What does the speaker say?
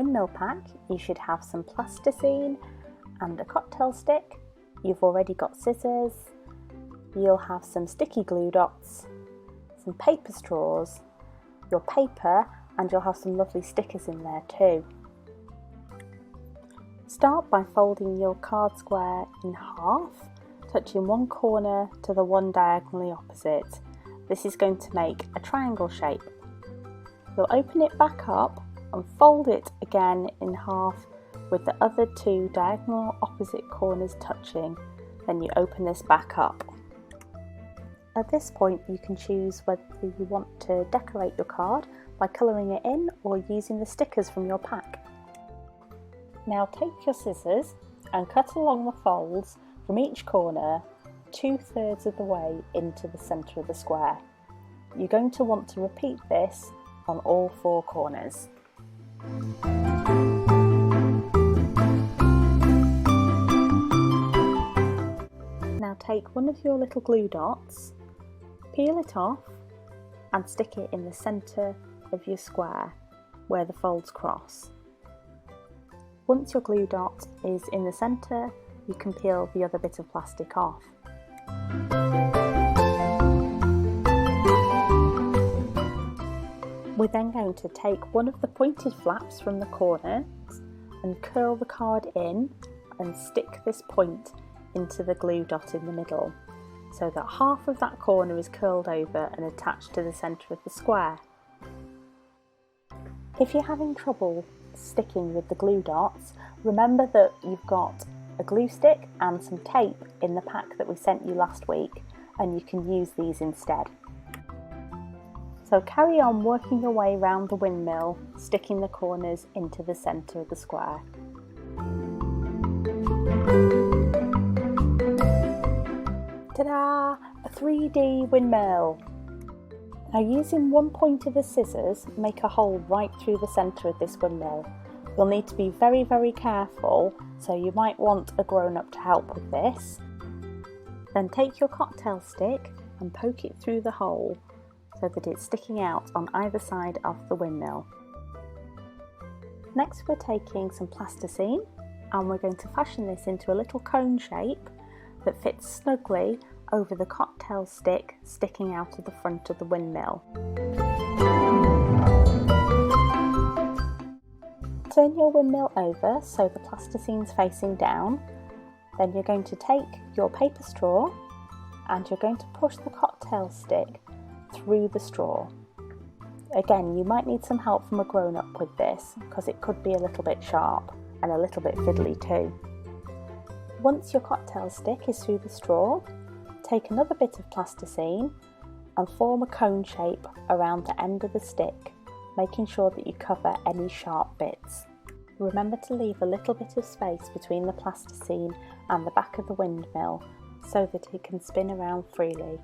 windmill pack, you should have some plasticine and a cocktail stick. You've already got scissors. You'll have some sticky glue dots, some paper straws, your paper, and you'll have some lovely stickers in there too. Start by folding your card square in half, touching one corner to the one diagonally opposite. This is going to make a triangle shape. You'll open it back up and fold it again in half with the other two diagonal opposite corners touching. Then you open this back up. At this point you can choose whether you want to decorate your card by colouring it in or using the stickers from your pack. Now take your scissors and cut along the folds from each corner 2/3 of the way into the centre of the square. You're going to want to repeat this on all 4 corners. Now take one of your little glue dots, peel it off and stick it in the centre of your square where the folds cross. Once your glue dot is in the centre, you can peel the other bit of plastic off. We're then going to take one of the pointed flaps from the corners and curl the card in and stick this point into the glue dot in the middle, so that half of that corner is curled over and attached to the centre of the square. If you're having trouble sticking with the glue dots, remember that you've got a glue stick and some tape in the pack that we sent you last week, and you can use these instead. So carry on working your way around the windmill, sticking the corners into the centre of the square. Ta-da! A 3D windmill! Now using one point of the scissors, make a hole right through the centre of this windmill. You'll need to be very, very careful, so you might want a grown-up to help with this. Then take your cocktail stick and poke it through the hole so that it's sticking out on either side of the windmill. Next we're taking some plasticine and we're going to fashion this into a little cone shape that fits snugly over the cocktail stick sticking out of the front of the windmill. Turn your windmill over so the plasticine's facing down. Then you're going to take your paper straw and you're going to push the cocktail stick through the straw. Again, you might need some help from a grown-up with this because it could be a little bit sharp and a little bit fiddly too. Once your cocktail stick is through the straw, take another bit of plasticine and form a cone shape around the end of the stick, making sure that you cover any sharp bits. Remember to leave a little bit of space between the plasticine and the back of the windmill so that it can spin around freely.